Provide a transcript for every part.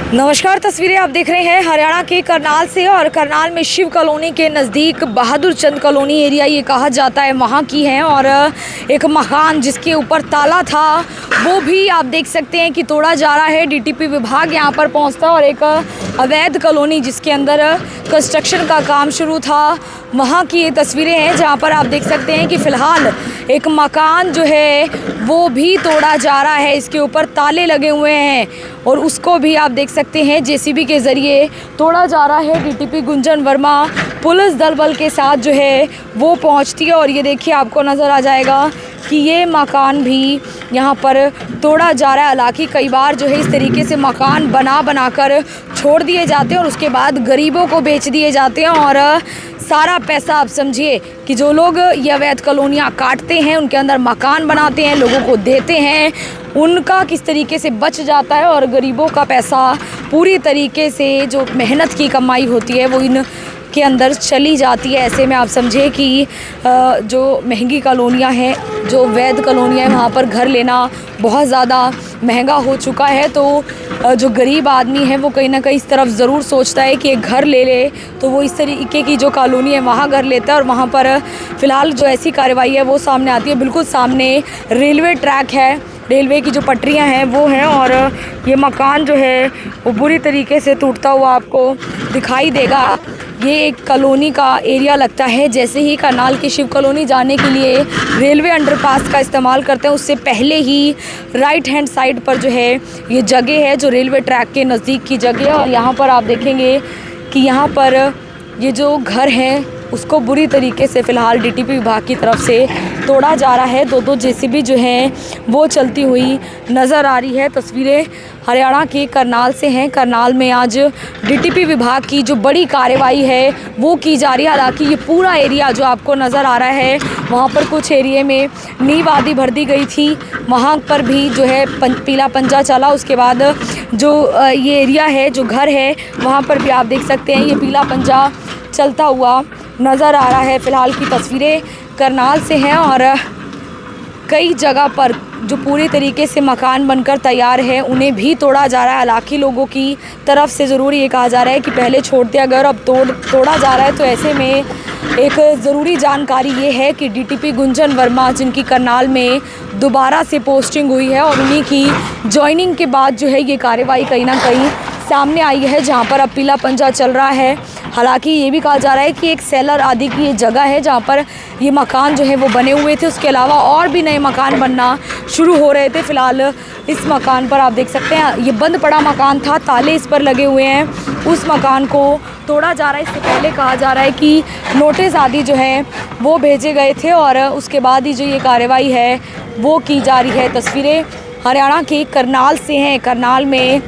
नमस्कार, तस्वीरें आप देख रहे हैं हरियाणा के करनाल से। और करनाल में शिव कॉलोनी के नज़दीक बहादुर चंद कॉलोनी एरिया ये कहा जाता है, वहाँ की है। और एक मकान जिसके ऊपर ताला था वो भी आप देख सकते हैं कि तोड़ा जा रहा है। डीटीपी विभाग यहाँ पर पहुँचता। और एक अवैध कॉलोनी जिसके अंदर कंस्ट्रक्शन का काम शुरू था, वहाँ की ये तस्वीरें हैं जहाँ पर आप देख सकते हैं कि फ़िलहाल एक मकान जो है वो भी तोड़ा जा रहा है। इसके ऊपर ताले लगे हुए हैं और उसको भी आप देख सकते हैं जेसीबी के ज़रिए तोड़ा जा रहा है। डीटीपी गुंजन वर्मा पुलिस दल बल के साथ जो है वो पहुंचती है। और ये देखिए आपको नज़र आ जाएगा कि ये मकान भी यहाँ पर तोड़ा जा रहा है। हालांकि कई बार जो है इस तरीके से मकान बना कर छोड़ दिए जाते हैं और उसके बाद गरीबों को बेच दिए जाते हैं। और सारा पैसा आप समझिए कि जो लोग ये अवैध कॉलोनियाँ काटते हैं, उनके अंदर मकान बनाते हैं, लोगों को देते हैं, उनका किस तरीके से बच जाता है। और गरीबों का पैसा पूरी तरीके से जो मेहनत की कमाई होती है वो इन के अंदर चली जाती है। ऐसे में आप समझिए कि जो महंगी कॉलोनियाँ हैं, जो वैध कॉलोनियाँ हैं, वहाँ पर घर लेना बहुत ज़्यादा महंगा हो चुका है। तो जो गरीब आदमी है वो कहीं ना कहीं इस तरफ ज़रूर सोचता है कि एक घर ले ले, तो वो इस तरीके की जो कॉलोनी है वहाँ घर लेता है। और वहाँ पर फ़िलहाल जो ऐसी कार्रवाई है वो सामने आती है। बिल्कुल सामने रेलवे ट्रैक है, रेलवे की जो पटरियां हैं वो हैं। और ये मकान जो है वो बुरी तरीके से टूटता हुआ आपको दिखाई देगा। ये एक कॉलोनी का एरिया लगता है। जैसे ही करनाल की शिव कॉलोनी जाने के लिए रेलवे अंडरपास का इस्तेमाल करते हैं, उससे पहले ही राइट हैंड साइड पर जो है ये जगह है जो रेलवे ट्रैक के नज़दीक की जगह है। और यहाँ पर आप देखेंगे कि यहाँ पर ये जो घर है उसको बुरी तरीके से फ़िलहाल डीटीपी विभाग की तरफ से तोड़ा जा रहा है। दो जेसीबी जो हैं वो चलती हुई नज़र आ रही है। तस्वीरें हरियाणा के करनाल से हैं। करनाल में आज डीटीपी विभाग की जो बड़ी कार्रवाई है वो की जा रही है। हालांकि ये पूरा एरिया जो आपको नज़र आ रहा है, वहाँ पर कुछ एरिए में नींव आदि भर दी गई थी, वहाँ पर भी जो है पीला पंजा चला। उसके बाद जो ये एरिया है, जो घर है, वहाँ पर भी आप देख सकते हैं ये पीला पंजा चलता हुआ नज़र आ रहा है। फ़िलहाल की तस्वीरें करनाल से हैं। और कई जगह पर जो पूरी तरीके से मकान बनकर तैयार है उन्हें भी तोड़ा जा रहा है। हालांकि लोगों की तरफ से ज़रूर ये कहा जा रहा है कि पहले छोड़ दिया गया और अब तोड़ा जा रहा है। तो ऐसे में एक ज़रूरी जानकारी ये है कि डीटीपी गुंजन वर्मा, जिनकी करनाल में दोबारा से पोस्टिंग हुई है, और उन्हीं की जॉइनिंग के बाद जो है ये कार्रवाई कहीं ना कहीं सामने आई है, जहाँ पर अब पीला पंजा चल रहा है। हालांकि ये भी कहा जा रहा है कि एक सेलर आदि की ये जगह है जहाँ पर ये मकान जो है वो बने हुए थे। उसके अलावा और भी नए मकान बनना शुरू हो रहे थे। फ़िलहाल इस मकान पर आप देख सकते हैं ये बंद पड़ा मकान था, ताले इस पर लगे हुए हैं। उस मकान को तोड़ा जा रहा है। इससे पहले कहा जा रहा है कि नोटिस आदि जो है वो भेजे गए थे और उसके बाद ही जो ये कार्रवाई है वो की जा रही है। तस्वीरें हरियाणा के करनाल से हैं। करनाल में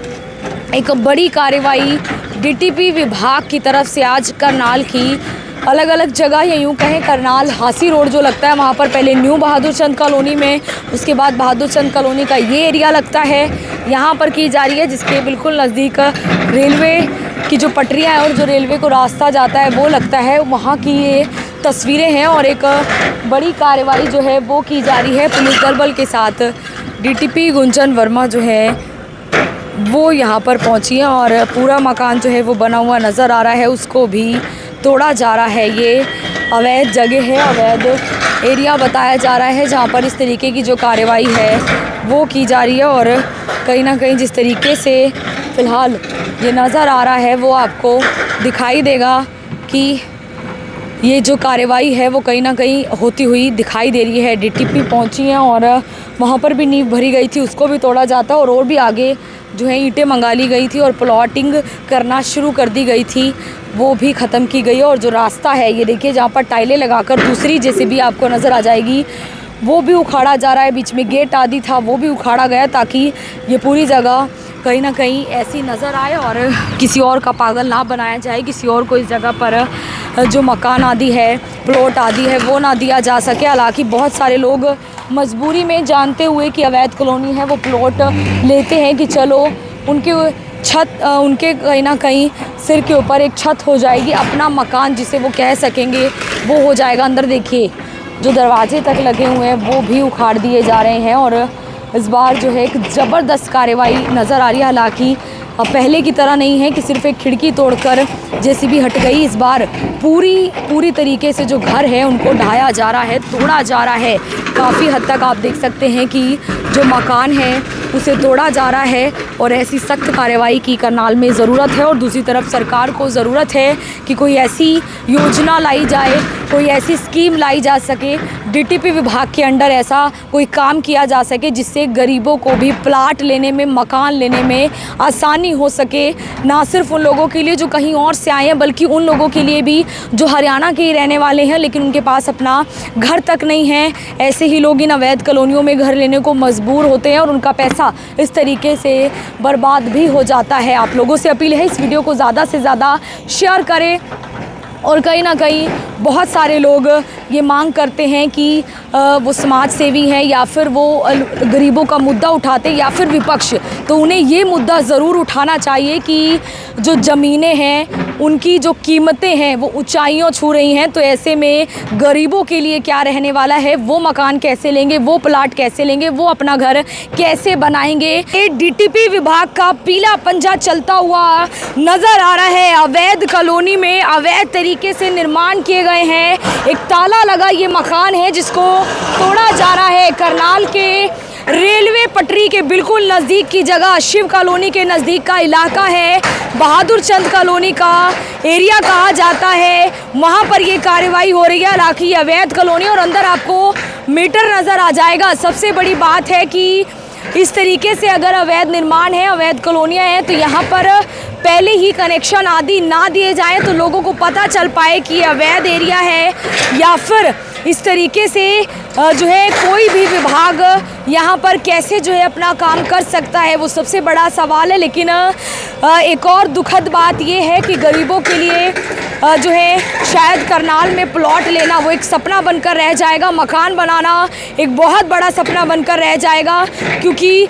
एक बड़ी कार्रवाई डीटीपी विभाग की तरफ से आज करनाल की अलग अलग जगह, या यूँ कहें करनाल हासी रोड जो लगता है वहाँ पर पहले न्यू बहादुर चंद कॉलोनी में, उसके बाद बहादुर चंद कॉलोनी का ये एरिया लगता है, यहाँ पर की जा रही है। जिसके बिल्कुल नज़दीक रेलवे की जो पटरियाँ हैं और जो रेलवे को रास्ता जाता है वो लगता है, वहाँ की ये तस्वीरें हैं। और एक बड़ी कार्रवाई जो है वो की जा रही है पुलिस दल बल के साथ। डीटीपी गुंजन वर्मा जो है वो यहाँ पर पहुँची है और पूरा मकान जो है वो बना हुआ नज़र आ रहा है, उसको भी तोड़ा जा रहा है। ये अवैध जगह है, अवैध एरिया बताया जा रहा है जहाँ पर इस तरीके की जो कार्रवाई है वो की जा रही है। और कहीं ना कहीं जिस तरीके से फ़िलहाल ये नज़र आ रहा है वो आपको दिखाई देगा कि ये जो कार्रवाई है वो कहीं ना कहीं होती हुई दिखाई दे रही है। डीटीपी पहुंची हैं और वहाँ पर भी नींव भरी गई थी, उसको भी तोड़ा जाता है। और भी आगे जो है ईंटें मंगा ली गई थी और प्लॉटिंग करना शुरू कर दी गई थी, वो भी ख़त्म की गई है। और जो रास्ता है ये देखिए जहाँ पर टाइलें लगाकर दूसरी जैसे भी आपको नज़र आ जाएगी वो भी उखाड़ा जा रहा है। बीच में गेट आदि था वो भी उखाड़ा गया ताकि ये पूरी जगह कहीं ना कहीं ऐसी नज़र आए और किसी और का पागल ना बनाया जाए, किसी और को इस जगह पर जो मकान आदि है, प्लॉट आदि है वो ना दिया जा सके। हालांकि बहुत सारे लोग मजबूरी में जानते हुए कि अवैध कॉलोनी है वो प्लॉट लेते हैं कि चलो उनके छत, उनके कहीं ना कहीं सिर के ऊपर एक छत हो जाएगी, अपना मकान जिसे वो कह सकेंगे वो हो जाएगा। अंदर देखिए जो दरवाजे तक लगे हुए हैं वो भी उखाड़ दिए जा रहे हैं। और इस बार जो है एक ज़बरदस्त कार्रवाई नज़र आ रही है। हालांकि पहले की तरह नहीं है कि सिर्फ एक खिड़की तोड़कर जेसीबी हट गई। इस बार पूरी तरीके से जो घर है उनको ढाया जा रहा है, तोड़ा जा रहा है। काफ़ी हद तक आप देख सकते हैं कि जो मकान है उसे तोड़ा जा रहा है और ऐसी सख्त कार्रवाई की करनाल में ज़रूरत है। और दूसरी तरफ सरकार को ज़रूरत है कि कोई ऐसी योजना लाई जाए, कोई ऐसी स्कीम लाई जा सके, डीटीपी विभाग के अंडर ऐसा कोई काम किया जा सके जिससे गरीबों को भी प्लाट लेने में, मकान लेने में आसानी हो सके। ना सिर्फ उन लोगों के लिए जो कहीं और से आए हैं, बल्कि उन लोगों के लिए भी जो हरियाणा के ही रहने वाले हैं लेकिन उनके पास अपना घर तक नहीं है। ऐसे ही लोग इन अवैध कॉलोनियों में घर लेने को मजबूर होते हैं और उनका पैसा इस तरीके से बर्बाद भी हो जाता है। आप लोगों से अपील है इस वीडियो को ज़्यादा से ज़्यादा शेयर करें। और कहीं ना कहीं बहुत सारे लोग ये मांग करते हैं कि वो समाज सेवी हैं या फिर वो गरीबों का मुद्दा उठाते हैं या फिर विपक्ष, तो उन्हें ये मुद्दा ज़रूर उठाना चाहिए कि जो ज़मीनें हैं उनकी जो कीमतें हैं वो ऊंचाइयों छू रही हैं। तो ऐसे में गरीबों के लिए क्या रहने वाला है, वो मकान कैसे लेंगे, वो प्लाट कैसे लेंगे, वो अपना घर कैसे बनाएंगे। ये डीटीपी विभाग का पीला पंजा चलता हुआ नज़र आ रहा है। अवैध कॉलोनी में अवैध तरीके से निर्माण किए गए हैं। एक ताला लगा ये मकान है जिसको तोड़ा जा रहा है। करनाल के रेलवे पटरी के बिल्कुल नज़दीक की जगह, शिव कॉलोनी के नज़दीक का इलाका है, बहादुर चंद कॉलोनी का एरिया कहा जाता है। वहाँ पर ये कार्रवाई हो रही है। हालांकि अवैध कॉलोनी और अंदर आपको मीटर नज़र आ जाएगा। सबसे बड़ी बात है कि इस तरीके से अगर अवैध निर्माण है, अवैध कॉलोनियाँ हैं, तो यहाँ पर पहले ही कनेक्शन आदि ना दिए जाएं तो लोगों को पता चल पाए कि ये अवैध एरिया है या फिर इस तरीके से जो है कोई भी विभाग यहाँ पर कैसे जो है अपना काम कर सकता है, वो सबसे बड़ा सवाल है। लेकिन एक और दुखद बात ये है कि गरीबों के लिए जो है शायद करनाल में प्लॉट लेना वो एक सपना बनकर रह जाएगा, मकान बनाना एक बहुत बड़ा सपना बनकर रह जाएगा। क्योंकि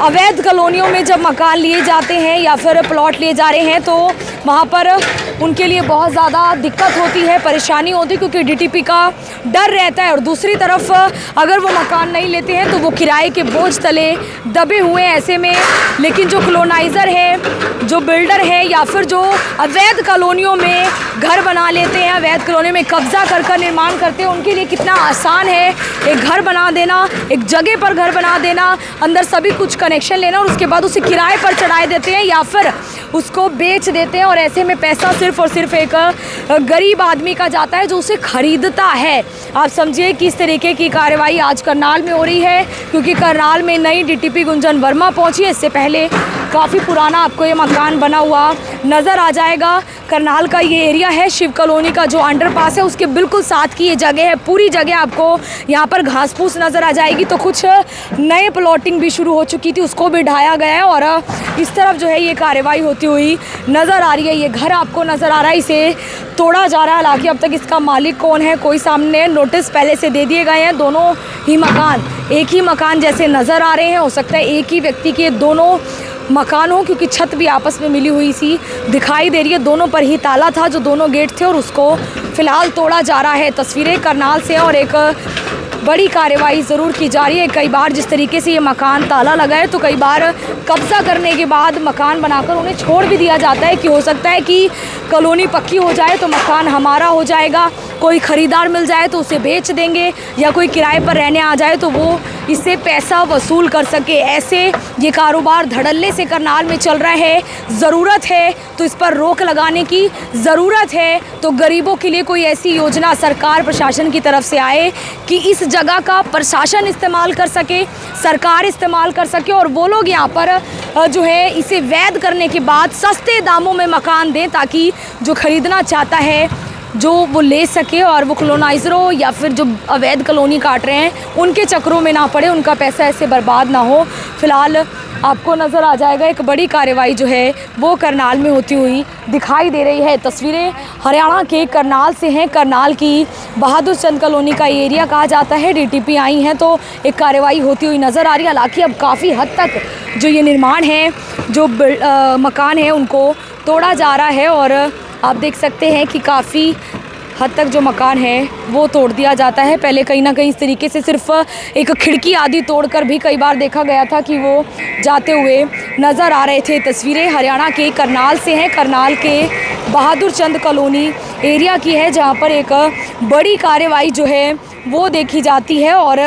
अवैध कॉलोनियों में जब मकान लिए जाते हैं या फिर प्लॉट लिए जा रहे हैं तो वहाँ पर उनके लिए बहुत ज़्यादा दिक्कत होती है, परेशानी होती है, क्योंकि डीटीपी का डर रहता है। और दूसरी तरफ अगर वो मकान नहीं लेते हैं तो वो किराए के बोझ तले दबे हुए हैं ऐसे में। लेकिन जो कॉलोनाइज़र है, जो बिल्डर है या फिर जो अवैध कॉलोनियों में घर बना लेते हैं, अवैध कॉलोनी में कब्जा कर निर्माण करते हैं, उनके लिए कितना आसान है एक घर बना देना, एक जगह पर घर बना देना, अंदर सभी कुछ कनेक्शन लेना और उसके बाद उसे किराए पर चढ़ा देते हैं या फिर उसको बेच देते हैं। और ऐसे में पैसा सिर्फ और सिर्फ एक गरीब आदमी का जाता है जो उसे खरीदता है। आप समझिए कि इस तरीके की कार्रवाई आज करनाल में हो रही है, क्योंकि करनाल में नई डीटीपी गुंजन वर्मा पहुंची है। इससे पहले काफ़ी पुराना आपको ये मकान बना हुआ नज़र आ जाएगा। करनाल का ये एरिया है, शिव कॉलोनी का जो अंडरपास है उसके बिल्कुल साथ की ये जगह है। पूरी जगह आपको यहाँ पर घास फूस नज़र आ जाएगी। तो कुछ नए प्लॉटिंग भी शुरू हो चुकी थी, उसको भी ढाया गया है और इस तरफ जो है ये कार्रवाई होती हुई नज़र आ रही है। ये घर आपको नज़र आ रहा है, इसे तोड़ा जा रहा है। हालांकि अब तक इसका मालिक कौन है कोई सामने नोटिस पहले से दे दिए गए हैं। दोनों ही मकान एक ही मकान जैसे नज़र आ रहे हैं। हो सकता है एक ही व्यक्ति के दोनों मकान हो, क्योंकि छत भी आपस में मिली हुई सी दिखाई दे रही है। दोनों पर ही ताला था, जो दोनों गेट थे, और उसको फ़िलहाल तोड़ा जा रहा है। तस्वीरें करनाल से और एक बड़ी कार्रवाई ज़रूर की जा रही है। कई बार जिस तरीके से ये मकान ताला लगा है तो कई बार कब्ज़ा करने के बाद मकान बनाकर उन्हें छोड़ भी दिया जाता है कि हो सकता है कि कॉलोनी पक्की हो जाए तो मकान हमारा हो जाएगा, कोई ख़रीदार मिल जाए तो उसे बेच देंगे, या कोई किराए पर रहने आ जाए तो वो इससे पैसा वसूल कर सके। ऐसे ये कारोबार धड़ल्ले से करनाल में चल रहा है। ज़रूरत है तो इस पर रोक लगाने की ज़रूरत है। तो गरीबों के लिए कोई ऐसी योजना सरकार प्रशासन की तरफ से आए कि इस जगह का प्रशासन इस्तेमाल कर सके, सरकार इस्तेमाल कर सके और वो लोग यहाँ पर जो है इसे वैध करने के बाद सस्ते दामों में मकान दें, ताकि जो ख़रीदना चाहता है जो वो ले सके और वो कॉलोनाइज़रों या फिर जो अवैध कॉलोनी काट रहे हैं उनके चक्रों में ना पड़े, उनका पैसा ऐसे बर्बाद ना हो। फ़िलहाल आपको नज़र आ जाएगा एक बड़ी कार्रवाई जो है वो करनाल में होती हुई दिखाई दे रही है। तस्वीरें हरियाणा के करनाल से हैं। करनाल की बहादुर चंद कॉलोनी का एरिया कहा जाता है। डीटीपी आई हैं तो एक कार्रवाई होती हुई नज़र आ रही है। हालांकि अब काफ़ी हद तक जो ये निर्माण है, जो मकान है, उनको तोड़ा जा रहा है और आप देख सकते हैं कि काफ़ी हद तक जो मकान है वो तोड़ दिया जाता है। पहले कहीं ना कहीं इस तरीके से सिर्फ एक खिड़की आदि तोड़कर भी कई बार देखा गया था कि वो जाते हुए नज़र आ रहे थे। तस्वीरें हरियाणा के करनाल से हैं। करनाल के बहादुर चंद कॉलोनी एरिया की है, जहाँ पर एक बड़ी कार्रवाई जो है वो देखी जाती है और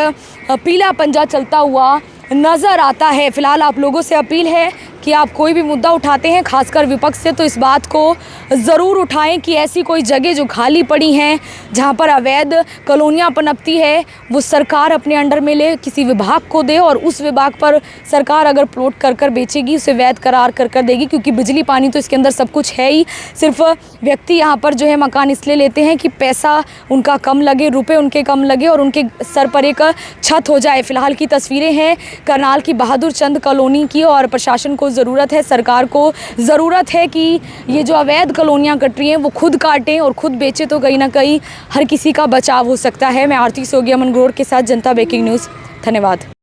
पीला पंजा चलता हुआ नज़र आता है। फ़िलहाल आप लोगों से अपील है कि आप कोई भी मुद्दा उठाते हैं, खासकर विपक्ष से, तो इस बात को ज़रूर उठाएं कि ऐसी कोई जगह जो खाली पड़ी हैं, जहां पर अवैध कॉलोनियां पनपती है, वो सरकार अपने अंडर में ले, किसी विभाग को दे और उस विभाग पर सरकार अगर प्लॉट कर बेचेगी उसे वैध करार कर देगी, क्योंकि बिजली पानी तो इसके अंदर सब कुछ है ही। सिर्फ व्यक्ति यहाँ पर जो है मकान इसलिए लेते हैं कि पैसा उनका कम लगे, रुपये उनके कम लगे और उनके सर पर एक छत हो जाए। फ़िलहाल की तस्वीरें हैं करनाल की बहादुर चंद कॉलोनी की और प्रशासन को ज़रूरत है, सरकार को ज़रूरत है कि ये जो अवैध कॉलोनियाँ कट रही हैं वो खुद काटें और खुद बेचें, तो कहीं ना कहीं हर किसी का बचाव हो सकता है। मैं आरती सोगिया मनग्रोर के साथ जनता ब्रेकिंग न्यूज़। धन्यवाद।